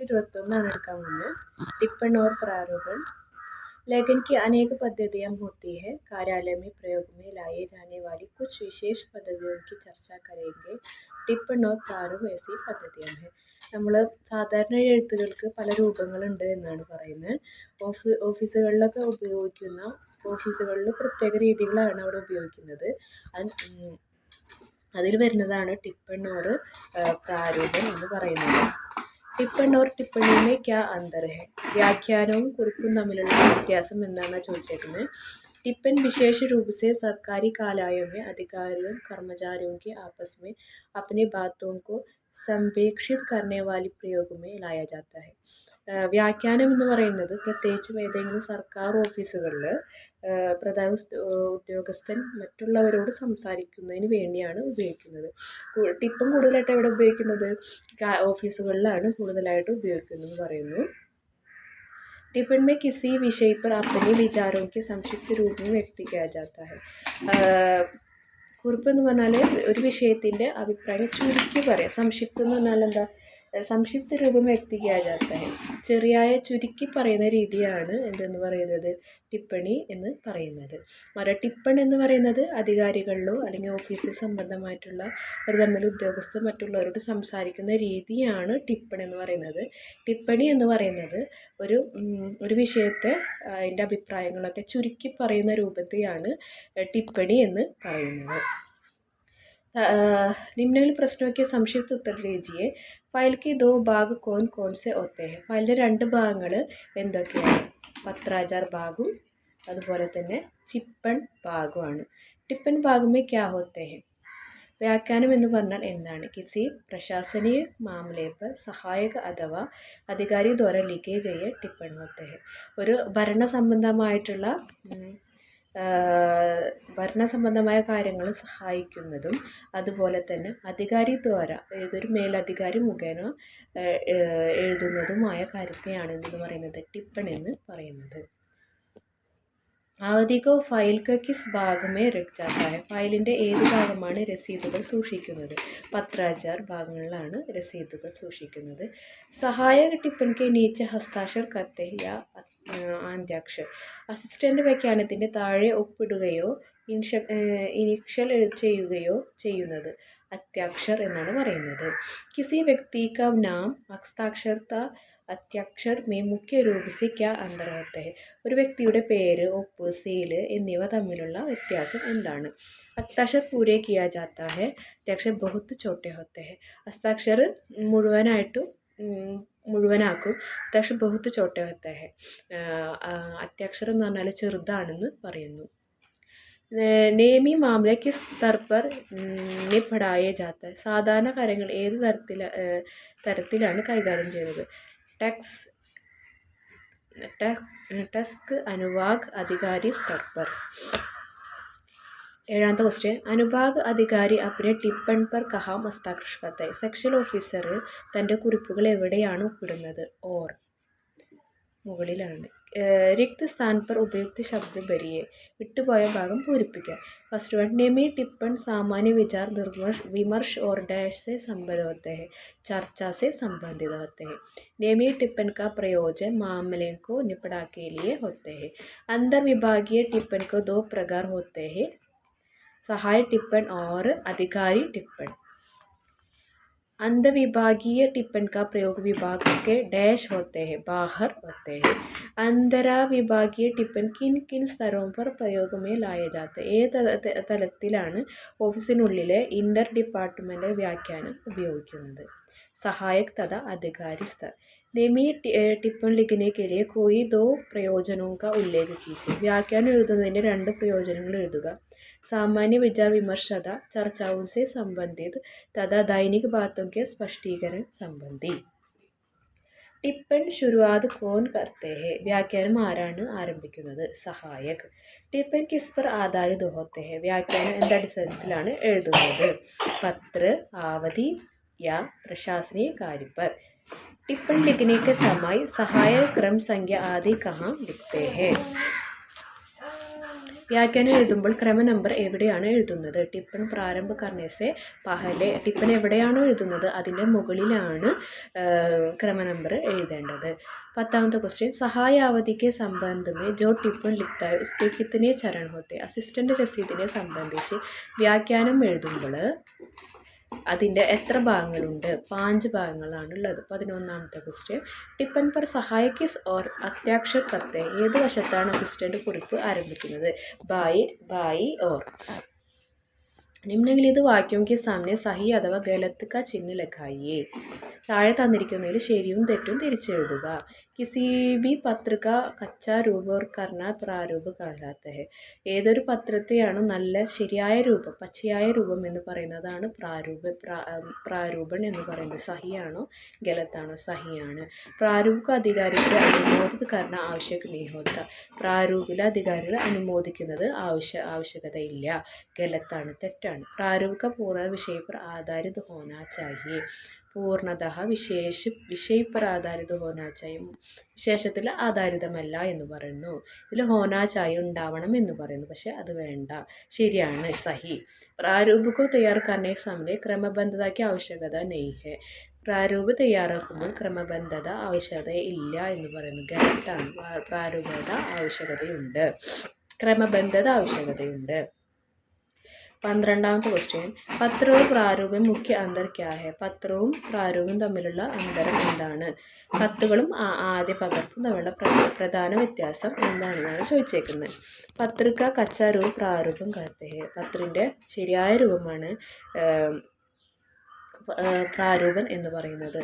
21 എടുക്കാൻ പോകുന്നത്. टिप्पण और प्रारूपण। लेखन की अनेक पद्धतियाँ होती है। कार्यालय में प्रयोग में लाए जाने वाली कुछ विशेष पद्धतियों की चर्चा करेंगे. टिप्पण और प्रारूप ऐसी पद्धतियाँ हैं. നമ്മൾ സാധാരണ എഴുത്തുകൾക്ക് പല രൂപങ്ങളുണ്ട് എന്നാണ് പറയുന്നത്. ഓഫീസുകളിലൊക്കെ ഉപയോഗിക്കുന്ന ഓഫീസുകളിൽ പ്രത്യേക രീതികളാണ് അവിടെ ഉപയോഗിക്കുന്നത്. അതിൽ വരുന്നതാണ് टिप्पण और प्रारूपण എന്ന് പറയുന്നത്. टिप्पण और टिप्पणी में क्या अंतर है? വ്യാഖ്യാനവും കുറിപ്പും തമ്മിലുള്ള വ്യത്യാസം എന്താണെന്ന് ചോദിച്ചേക്കുന്നത്. टिप्पण विशेष रूप से सरकारी कार्यालयों में अधिकारियों कर्मचारियों के आपस में अपनी बातों को संप्रेषित करने वाली प्रयोग में लाया जाता है. വ്യാഖ്യാനം എന്ന് പറയുന്നത് പ്രത്യേകിച്ചും ഏതെങ്കിലും സർക്കാർ ഓഫീസുകളിൽ പ്രധാന ഉദ്യോഗസ്ഥൻ മറ്റുള്ളവരോട് സംസാരിക്കുന്നതിന് വേണ്ടിയാണ് ഉപയോഗിക്കുന്നത്. ടിപ്പൺ കൂടുതലായിട്ട് എവിടെ ഉപയോഗിക്കുന്നത്? ഓഫീസുകളിലാണ് കൂടുതലായിട്ട് ഉപയോഗിക്കുന്നത് പറയുന്നു. टिप्पण में किसी विषय पर अपने विचारों के संक्षिप्त रूप में व्यक्त किया जाता है. കുറിപ്പ് എന്ന് പറഞ്ഞാൽ ഒരു വിഷയത്തിൻ്റെ അഭിപ്രായം ചുരുക്കി പറയാം. സംക്ഷിപ്തം എന്ന് പറഞ്ഞാൽ എന്താ? സംക്ഷിപ്ത രൂപം വ്യക്തി കിയാ ജാത്ത ഹൈ. ചെറിയായ ചുരുക്കി പറയുന്ന രീതിയാണ് എന്തെന്ന് പറയുന്നത്? ടിപ്പണി എന്ന് പറയുന്നത്. ടിപ്പൺ എന്ന് പറയുന്നത് അധികാരികളിലോ അല്ലെങ്കിൽ ഓഫീസിൽ സംബന്ധമായിട്ടുള്ള ഒരു തമ്മിൽ ഉദ്യോഗസ്ഥർ മറ്റുള്ളവരോട് സംസാരിക്കുന്ന രീതിയാണ് ടിപ്പൺ എന്ന് പറയുന്നത്. ടിപ്പണി എന്ന് പറയുന്നത് ഒരു വിഷയത്തെ അതിൻ്റെ അഭിപ്രായങ്ങളൊക്കെ ചുരുക്കി പറയുന്ന രൂപത്തെയാണ് ടിപ്പണി എന്ന് പറയുന്നത്. निम्नलिखित प्रश्नों के संक्षिप्त उत्तर दीजिए. ഫയൽ के दो भाग कौन कौन से होते हैं? ഫയലിൻ്റെ രണ്ട് ഭാഗങ്ങൾ എന്തൊക്കെയാണ്? പത്രാചാർ ഭാഗവും അതുപോലെ തന്നെ ചിപ്പൺ ഭാഗവുമാണ്. टिप्पण भाग में क्या होते हैं? വ്യാഖ്യാനം എന്ന് പറഞ്ഞാൽ എന്താണ്? किसी प्रशासनिक मामले पर സഹായക അഥവാ അധികാരി ദ്വാര ലിഖേ ഗയേ टिप्पण होते हैं. ഒരു ഭരണസംബന്ധമായ കാര്യങ്ങൾ സഹായിക്കുന്നതും അതുപോലെ തന്നെ അധികാരി ദ്വാര ഏതൊരു മേലധികാരി മുഖേന എഴുതുന്നതുമായ കാര്യത്തെയാണ് എന്ന് പറയുന്നത് ടിപ്പൺ എന്ന് പറയുന്നത്. അവധിക്കോ ഫയൽ കിസ് ഭാഗമേ രഖ് ജാതാ ഹൈ. ഫയലിൻ്റെ ഏത് ഭാഗമാണ് രസീതുകൾ സൂക്ഷിക്കുന്നത്? പത്രാചാർ ഭാഗങ്ങളിലാണ് രസീതുകൾ സൂക്ഷിക്കുന്നത്. സഹായക ടിപ്പൺ കെ നീച്ചെ ഹസ്താക്ഷർ കർത്തെ യാ ആദ്യാക്ഷർ. അസിസ്റ്റൻ്റ് വ്യാഖ്യാനത്തിൻ്റെ താഴെ ഒപ്പിടുകയോ ഇനിഷ്യൽ ചെയ്യുകയോ ചെയ്യുന്നത് അത്യാക്ഷർ എന്നാണ് പറയുന്നത്. കിസി വ്യക്തി കാ നാം ഹസ്താക്ഷർ അത്യാക്ഷർ മേ മുഖ്യ രൂപ സെ ക്യാ അന്തർ ഹോത്തെ ഹൈ. ഒരു വ്യക്തിയുടെ പേര്, ഒപ്പ്, സീല് എന്നിവ തമ്മിലുള്ള വ്യത്യാസം എന്താണ്? ഹസ്താക്ഷർ പൂരെ കിയാ ജാത്താ ഹൈ, അത്യാക്ഷർ ബഹുത്ത് ചോട്ടെ ഹോത്തെ ഹൈ. ഹസ്താക്ഷർ മുഴുവനാക്കും, അത്യാക്ഷർ ബഹുത്ത് ചോട്ടെ ഹോത്തെ ഹൈ. അത്യാക്ഷർ എന്ന് പറഞ്ഞാൽ ചെറുതാണെന്ന് പറയുന്നു. നിയമി മാമല കിസ് സ്തർ പർ നിപടായേ ജാത്ത ഹൈ. സാധാരണ കാര്യങ്ങൾ ഏത് തരത്തിലാണ് കൈകാര്യം ചെയ്യുന്നത്? ടെക്സ്റ്റ് അനുഭാഗ് അധികാരി സ്തർ പർ. 7ാമത്തെ ക്വസ്റ്റ്യൻ. അനുഭാഗ് അധികാരി അപ്നെ ടിപ്പൺ പർ കഹാ ഹസ്താക്ഷർ കർത്താ ഹൈ. സെക്ഷൻ ഓഫീസർ തൻ്റെ കുറിപ്പുകൾ എവിടെയാണ് ഒപ്പിടുന്നത്? ഓർ മുകളിലാണ്. റിക്ത് സ്ഥാൻ പർ ഉപയുക്ത ശബ്ദ ഭരിയെ. വിട്ടുപോയ ഭാഗം പൂരിപ്പിക്കുക. First one. നിയമി टिप्पण सामान्य विचार विमर्श और डैश से संबंधित होते हैं, चर्चा से संबंधित होते हैं. नियमी टिप्पण का प्रयोजन मामले को निपटा के लिए होते हैं. अंतर विभागीय टिप्पण को दो प्रकार होते हैं, सहायक टिप्पण और अधिकारी टिप्पण. अंतर्विभागीय टिप्पण का प्रयोग विभाग के डैश होते हैं, बाहर होते हैं. अंतराविभागीय टिप्पण किन किन स्तरों पर प्रयोग में लाए जाते हैं? ഏത് തലത്തിലാണ് ഓഫീസിനുള്ളിലെ ഇന്റർ ഡിപ്പാർട്ട്മെൻ്റൽ വ്യാഖ്യാനം ഉപയോഗിക്കുന്നത്? സഹായക് തഥാ അധികാരി സ്തർ. നിയമി टिप्पण लिखने के लिए कोई दो प्रयोजनों का उल्लेख कीजिए. വ്യാഖ്യാനം എഴുതുന്നതിൻ്റെ രണ്ട് പ്രയോജനങ്ങൾ എഴുതുക. सामान्य विचार विमर्श तथा चर्चाओं से संबंधित तथा दैनिक बातों के स्पष्टीकरण संबंधी. टिप्पण शुरुआत कौन करते हैं? വ്യാഖ്യാനം ആരാണ് ആരംഭിക്കുന്നത്? സഹായക്. टिप्पण किस पर आधारित होते हैं? വ്യാഖ്യാനം എന്ത് അടിസ്ഥാനത്തിലാണ് എഴുതുന്നത്? പത്ര, അവധി या प्रशासनिक कार्य पर. टिप्पण लिखने के समय सहायक क्रम संख्या आदि कहाँ लिखते हैं? വ്യാഖ്യാനം എഴുതുമ്പോൾ ക്രമ നമ്പർ എവിടെയാണ് എഴുതുന്നത്? ടിപ്പൺ പ്രാരംഭ കർണേസെ പഹലെ. ടിപ്പൺ എവിടെയാണോ എഴുതുന്നത് അതിൻ്റെ മുകളിലാണ് ക്രമ നമ്പർ എഴുതേണ്ടത്. 10ാമത്തെ ക്വസ്റ്റ്യൻ, സഹായാവധിക്ക് സംബന്ധമേ ജോ ടിപ്പൺ ലിഖ്താ ഹൈ ഉസ്കെ കിത്തനെ ചरण होते? അസിസ്റ്റൻ്റ് രസീതിനെ സംബന്ധിച്ച് വ്യാഖ്യാനം എഴുതുമ്പോൾ അതിൻ്റെ എത്ര ഭാഗങ്ങളുണ്ട്? 5 ഭാഗങ്ങളാണുള്ളത്. 11ാമത്തെ ക്വസ്റ്റ്യൻ, ടിപ്പൺ പർ സഹായ് കിസ് ഓർ അത്യാക്ഷർ കർത്തെ? ഏത് വശത്താണ് അസിസ്റ്റൻ്റ് കുറിപ്പ് ആരംഭിക്കുന്നത്? ബായി ഓർ. നിമ്നലിഖിത വാക്യോं के सामने സഹി അഥവാ ഗലത്ത് കാ ചിഹ്ന ലഗായിയേ. താഴെ തന്നിരിക്കുന്നതിൽ ശരിയും തെറ്റും തിരിച്ചെഴുതുക. കിസി ബി പത്ര കാ കച്ചാ രൂപ ഓർ കർണ പ്രാരൂപ कहलाता है? ഏതൊരു പത്രത്തെയാണ് നല്ല ശരിയായ രൂപം, പച്ചയായ രൂപം എന്ന് പറയുന്നതാണ് പ്രാരൂപൺ എന്ന് പറയുന്നത്. സഹിയാണോ ഗലത്താണോ? സഹിയാണ്. പ്രാരൂപ അധികാരിക്ക് അനുമോദിത് കർണ ആവശ്യക नहीं होता? പ്രാരൂപില അധികാരികൾ അനുമോദിക്കുന്നത് ആവശ്യകതയില്ല. ഗലത്താണ്, തെറ്റാണ്. പ്രാരൂപ പൂർണ്ണ വിഷയ पर आधारित होना चाहिए. പൂർണ്ണതഃ വിഷയ पर आधारित होना चाहिए. വിശേഷത്തിൽ ആധാരിതമല്ല എന്ന് പറയുന്നു. ഇതിൽ ഹോനാ ചായ ഉണ്ടാവണം എന്ന് പറയുന്നു, പക്ഷെ അത് വേണ്ട. ശരിയാണ്, സഹി. പ്രാരൂപ് തയ്യാർ करने समय ക്രമബദ്ധത की आवश्यकता नहीं है? പ്രാരൂപ് തയ്യാറാക്കുമ്പോൾ ക്രമബദ്ധത ആവശ്യകത ഇല്ല എന്ന് പറയുന്നു. ഗലത്താണ്. പ്രാരൂപത ആവശ്യകതയുണ്ട്, ക്രമബദ്ധത ആവശ്യകതയുണ്ട്. 12ാമത്തെ ക്വസ്റ്റ്യൻ, പത്രവും പ്രാരൂപം മുഖ്യ അന്തർ ക്യാ ഹെ? പത്രവും പ്രാരൂപവും തമ്മിലുള്ള അന്തരം എന്താണ്? കത്തുകളും ആദ്യ പകർപ്പും തമ്മിലുള്ള പ്രധാന വ്യത്യാസം എന്താണെന്നാണ് ചോദിച്ചേക്കുന്നത്. പത്രിക കച്ചാ രൂപ പ്രാരൂപം കഹത്തെ ഹെ? പത്രിൻ്റെ ശരിയായ രൂപമാണ് പ്രാരൂപൻ എന്ന് പറയുന്നത്.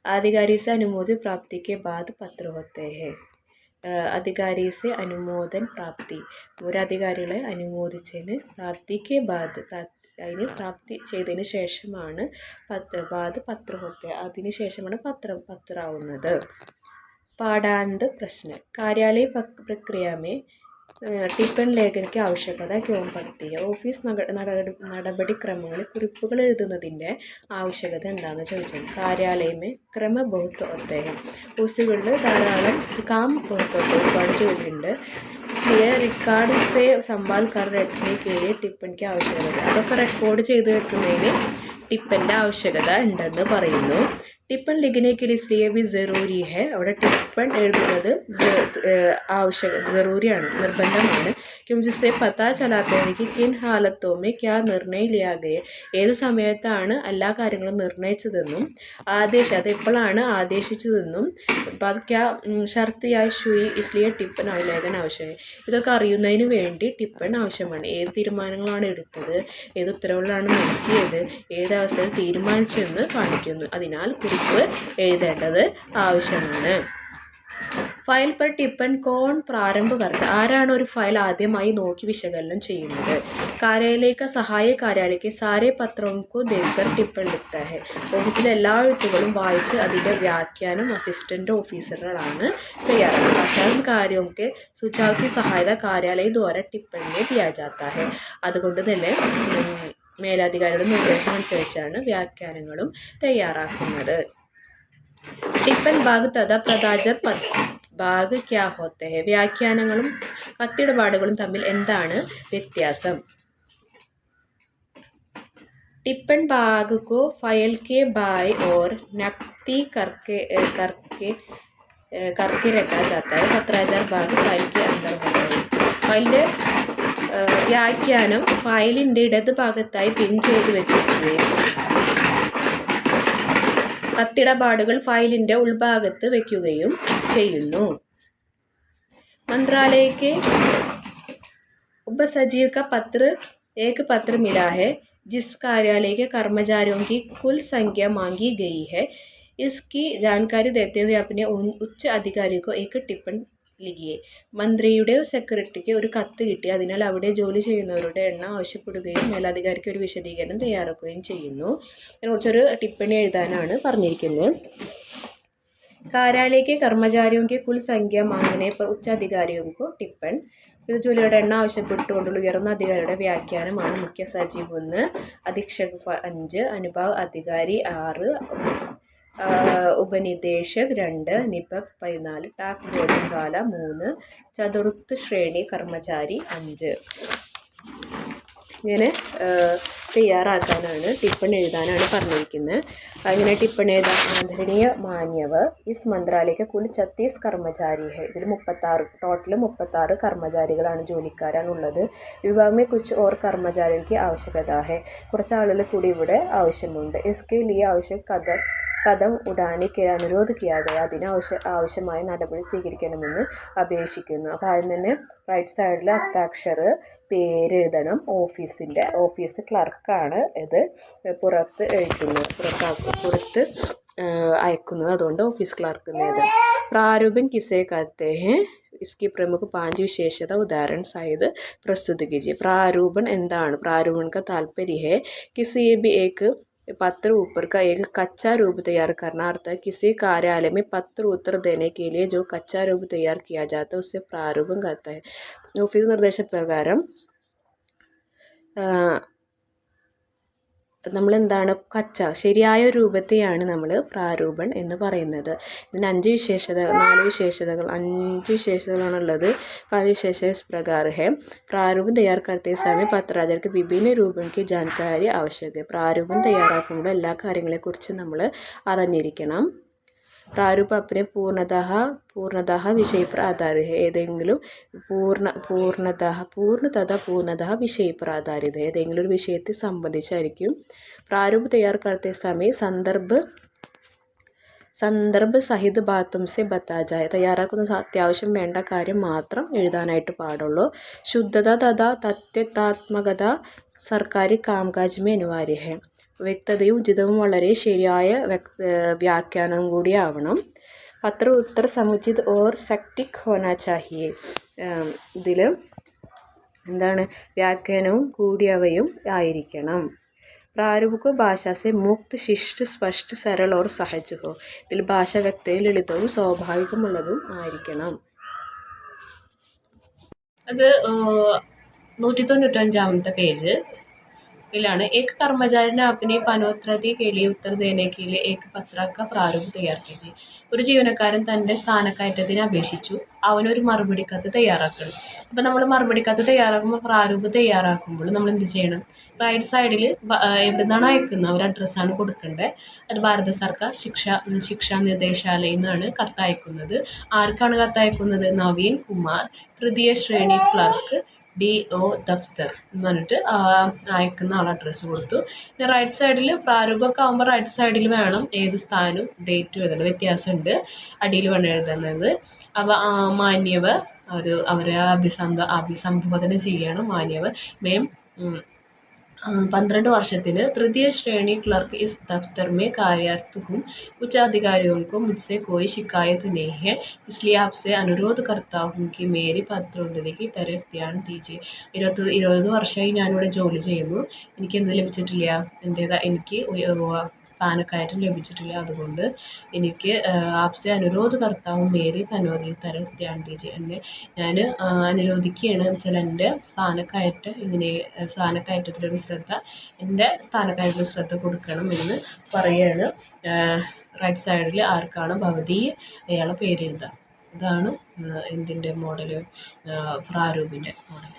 ആധികാരി സെ അനുമോദിത പ്രാപ്തി കെ ബാദ് പത്ര ഹോത്തെ ഹെ? അധികാരി സെ അനുമോദൻ പ്രാപ്തി, ഒരു അധികാരികളെ അനുമോദിച്ചതിന് പ്രാപ്തിക്ക് ബാദ്, അതിന് പ്രാപ്തി ചെയ്തതിന് ശേഷമാണ് ബാദ് പത്ര ഹോത്തെ, അതിന് ശേഷമാണ് പത്രാവുന്നത്. പാഠാന്ത പ്രശ്ന, കാര്യാലയ പ്രക്രിയ में ടിപ്പൺ ലേഖനയ്ക്ക് ആവശ്യകത ക്യോം പടുത്തി? ഓഫീസ് നടപടിക്രമങ്ങളിൽ കുറിപ്പുകൾ എഴുതുന്നതിൻ്റെ ആവശ്യകത എന്താണെന്ന് ചോദിച്ചത്. കാര്യാലയമേ ക്രമ ബഹുത്ത് होते हैं? ഓഫീസുകളിൽ ധാരാളം കാം ബഹുത്ത് होते, ഒരുപാട് ജോലിയുണ്ട്. इसलिए रिकॉर्ड से संभाल कर रखने के लिए टिप्पण की आवश्यकता. അതൊക്കെ റെക്കോർഡ് ചെയ്ത് വെക്കുന്നതിന് ടിപ്പൻ്റെ ആവശ്യകത ഉണ്ടെന്ന് പറയുന്നു. टिप्पण लिखने के लिए इसलिए भी ज़रूरी है. അവിടെ टिप्पण എഴുതുന്നത് ज़रूरीയാണ്, നിർബന്ധമാണ്. क्यों जिससे पता चलाता है कि किन हालतों में क्या निर्णय लिया गया? ഏത് സമയത്താണ് എല്ലാ കാര്യങ്ങളും നിർണയിച്ചതെന്നും അത് എപ്പോഴാണ് ആദേശിച്ചതെന്നും ക്യാ ഷർത്തിയായി ഷുയി ഇസ്ലിയെ ടിപ്പൺ ലേഖന ആവശ്യമായി. ഇതൊക്കെ അറിയുന്നതിന് വേണ്ടി ടിപ്പൺ ആവശ്യമാണ്. ഏത് തീരുമാനങ്ങളാണ് എടുത്തത്, ഏത് ഉത്തരവുകളാണ് നൽകിയത്, ഏതവസ്ഥയിൽ തീരുമാനിച്ചെന്ന് കാണിക്കുന്നു. അതിനാൽ കുറിപ്പ് എഴുതേണ്ടത് ആവശ്യമാണ്. ഫയൽ पर टिप्पण कौन प्रारंभ करता? ആരാണ് ഒരു ഫയൽ ആദ്യമായി നോക്കി വിശകലനം ചെയ്യുന്നത്? കാര്യാലയ സഹായ കാര്യാലയക്ക് സാരേ പത്രവും को देखकर टिप्पण लिखता है? ഓഫീസിലെ എല്ലാ എഴുത്തുകളും വായിച്ച് അതിൻ്റെ വ്യാഖ്യാനം അസിസ്റ്റൻ്റ് ഓഫീസറുകളാണ് തയ്യാറാക്കുന്നത്. അശാൻ കാര്യവും के सुझाव की सहायता कार्यालय द्वारा टिप्पण में दिया जाता है. അതുകൊണ്ട് തന്നെ മേലധികാരിയുടെ നിർദ്ദേശം അനുസരിച്ചാണ് വ്യാഖ്യാനങ്ങളും തയ്യാറാക്കുന്നത്. ടിപ്പൺ ഭാഗ് തഥാ പ്രതാജർ ഭാഗ് ക്യാ ഹോത്തെ ഹെ? വ്യാഖ്യാനങ്ങളും കത്തിടപാടുകളും തമ്മിൽ എന്താണ് വ്യത്യാസം? टिप्पण भाग को फाइल के बाएं ओर नकती करके रखा जाता है. 17,000 भाग फाइल के अंदर होता है. ഫയലിൻ്റെ വ്യാഖ്യാനം ഫയലിൻ്റെ ഇടത് ഭാഗത്തായി പിൻ ചെയ്ത് വെച്ചിരിക്കുകയും കത്തിടപാടുകൾ ഫയലിൻ്റെ ഉൾഭാഗത്ത് വയ്ക്കുകയും ചെയ്യുന്നു. मंत्रालय के उपसचिव का पत्र एक पत्र मिला है जिस कार्यालय के कर्मचारियों की कुल संख्या मांगी गई है. इसकी जानकारी देते हुए अपने उच्च अधिकारी को एक टिप्पण लिखिए. മന്ത്രിയുടെ സെക്രട്ടറിക്ക് ഒരു കത്ത് കിട്ടി, അതിനാൽ അവിടെ ജോലി ചെയ്യുന്നവരുടെ എണ്ണം ആവശ്യപ്പെടുകയും മേലധികാരിക്ക് ഒരു വിശദീകരണം തയ്യാറാക്കുകയും ചെയ്യുന്നു. അതിനെക്കുറിച്ചൊരു ടിപ്പണി എഴുതാനാണ് പറഞ്ഞിരിക്കുന്നത്. कार्यालय के कर्मचारियों की कुल संख्या मांगने पर उच्च अधिकारियों को टिप्पण. ഇത് ജോലിയുടെ എണ്ണം ആവശ്യപ്പെട്ടുകൊണ്ടുള്ള ഉയർന്ന അധികാരിയുടെ വ്യാഖ്യാനമാണ്. മുഖ്യ സചിവ് 1, അധീക്ഷക് 5, അനുഭാഗ് അധികാരി 6, ഉപനിദേശക് 2, നിപക് 14, ടാക് ഭോജൻവാല 3, ചതുർത്ഥ് ശ്രേണി കർമ്മചാരി 5. ഇങ്ങനെ തയ്യാറാക്കാനാണ്, ടിപ്പണി എഴുതാനാണ് പറഞ്ഞിരിക്കുന്നത്. അങ്ങനെ ടിപ്പണി എഴുതാൻ ആദരണീയ മാന്യവർ ഇസ് മന്ത്രാലയ്ക്ക് കുൽ 36 കർമ്മചാരി ഹെ. ഇതിൽ 36 ടോട്ടൽ 36 കർമ്മചാരികളാണ്, ജോലിക്കാരാണുള്ളത്. വിഭാഗമേ കുച്ച് ഓർ കർമ്മചാരിക്ക് ആവശ്യകത ഹെ. കുറച്ച് ആളുകൾ കൂടി ഇവിടെ ആവശ്യമുണ്ട്. ഇസ്കെ ലിയെ ആവശ്യക് കദം ഉടാനിക്ക് അനുരോധ് കിയാതെ, ആവശ്യമായ നടപടി സ്വീകരിക്കണമെന്ന് അപേക്ഷിക്കുന്നു. അപ്പോൾ ആദ്യം തന്നെ റൈറ്റ് സൈഡിൽ ഹസ്താക്ഷർ പേരെഴുതണം. ഓഫീസ് ക്ലർക്കാണ് ഇത് പുറത്ത് എഴുതുന്നത്, പുറത്ത് അയക്കുന്നത്. അതുകൊണ്ട് ഓഫീസ് ക്ലർക്ക് എന്ന് എഴുതണം. പ്രാരൂപൻ കിസേ കത്തെ ഹെ, इसकी प्रमुख 5 विशेषता उदाहरण सहित प्रस्तुत कीजिए. प्रारूपण എന്താണ്? प्रारूपण का तात्पर्य है किसी भी एक पत्र ऊपर का एक कच्चा रूप तैयार करना, अर्थात किसी कार्यालय में पत्र उत्तर देने के लिए जो कच्चा रूप तैयार किया जाता है उसे प्रारूपण कहता है. ऑफिस निर्देश प्रकार നമ്മളെന്താണ് ശരിയായ രൂപത്തെയാണ് നമ്മൾ പ്രാരൂപൺ എന്ന് പറയുന്നത്. ഇതിന് 5 വിശേഷതകളാണുള്ളത്. 5 विशेषता इस प्रकार है. प्रारूपण तैयार करते समय पत्राचार के विभिन्न रूपों की जानकारी आवश्यक है. പ്രാരൂപം തയ്യാറാക്കുമ്പോൾ എല്ലാ കാര്യങ്ങളെക്കുറിച്ചും നമ്മൾ അറിഞ്ഞിരിക്കണം. प्रारूप अपने पूर्णतः विषय पर आधारित है. ഏതെങ്കിലും पूर्णतः विषय पर आधारित है. ഏതെങ്കിലും ഒരു വിഷയത്തെ സംബന്ധിച്ചായിരിക്കും. प्रारूप तैयार करते समय സന്ദർഭ സഹിത ബാത്തും സെ ബത്താ തയ്യാറാക്കുന്ന അത്യാവശ്യം വേണ്ട കാര്യം മാത്രം എഴുതാനായിട്ട് പാടുള്ളൂ. ശുദ്ധത തഥാ തത്വത്താത്മകത സർക്കാരി കാംകാജ് മേ അനിവാര്യ ഹെ. വ്യക്തതയും ഉചിതവും വളരെ ശരിയായ വ്യാഖ്യാനവും കൂടി ആവണം. പത്ര ഉത്തർ സമുചിത് ഓർ സട്ടിക് ഹോനാ ചാഹിയെ. ഇതിൽ എന്താണ്? വ്യാഖ്യാനവും കൂടിയവയും ആയിരിക്കണം. प्रारूप को भाषा से मुक्त, शिष्ट, स्पष्ट, सरल और सहज हो. ഇതിൽ ഭാഷ വ്യക്തവും ലളിതവും സ്വാഭാവികമുള്ളതും ആയിരിക്കണം. അത് 195 പേജ് ാണ്. एक कर्मचारी ने अपनी पदोन्नति के लिए उत्तर देने के लिए एक पत्र का प्रारूप तैयार कीजिए. ഒരു ജീവനക്കാരൻ തൻ്റെ സ്ഥാനക്കയറ്റത്തിന് അപേക്ഷിച്ചു. അവനൊരു മറുപടി കത്ത് തയ്യാറാക്കണം. അപ്പോൾ നമ്മൾ മറുപടി കത്ത് തയ്യാറാക്കുമ്പോൾ, പ്രാരൂപം തയ്യാറാക്കുമ്പോൾ നമ്മൾ എന്ത് ചെയ്യണം? റൈറ്റ് സൈഡിൽ എവിടെ നിന്നാണ് അയക്കുന്നത് ഒരു അഡ്രസ്സാണ് കൊടുക്കേണ്ടത്. അത് ഭാരത സർക്കാർ ശിക്ഷാ നിർദ്ദേശാലയിൽ നിന്നാണ് കത്തയക്കുന്നത്. ആർക്കാണ് കത്തയക്കുന്നത്? നവീൻ കുമാർ, തൃതീയ ശ്രേണി ക്ലർക്ക്, DO ദഫ്തർ എന്ന് പറഞ്ഞിട്ട് അയക്കുന്ന ആൾ അഡ്രസ്സ് കൊടുത്തു. പിന്നെ റൈറ്റ് സൈഡിൽ പ്രാരൂപമൊക്കെ ആകുമ്പോൾ റൈറ്റ് സൈഡിൽ വേണം ഏത് സ്ഥാനവും ഡേറ്റും എഴുതണം. വ്യത്യാസമുണ്ട്, അടിയിൽ വേണം എഴുതുന്നത്. അപ്പോൾ മാന്യവർ അവരെ അഭിസംബോധന ചെയ്യണം. മാന്യവർ മേം 12 വർഷത്തിന് तृतीय श्रेणी क्लर्क इस दफ्तर में कार्यरत हूँ. उच्च अधिकारियों को मुझसे कोई शिकायत नहीं है, इसलिए आपसे अनुरोध करता हूँ कि मेरी पदोन्नति की तरफ ध्यान दीजिए. 20 വർഷമായി ഞാനിവിടെ ജോലി ചെയ്യുന്നു. എനിക്ക് എന്ത് ലഭിച്ചിട്ടില്ല? എനിക്ക് സ്ഥാനക്കയറ്റം ലഭിച്ചിട്ടില്ല. അതുകൊണ്ട് എനിക്ക് ആപ്സെ അനുരോധ് കർത്താവും മേരി പനോദി തരം ധ്യാൻ ദീജി. ഞാൻ അനുരോധിക്കുകയാണ് വെച്ചാൽ എൻ്റെ സ്ഥാനക്കയറ്റത്തിലൊരു ശ്രദ്ധ കൊടുക്കണം എന്ന് പറയുകയാണ്. റൈറ്റ് സൈഡിൽ ആർക്കാണ് ഭവതി അയാളെ പേരെഴുതാം. ഇതാണ് എന്തിൻ്റെ മോഡല്? പ്രാരൂപിൻ്റെ മോഡൽ.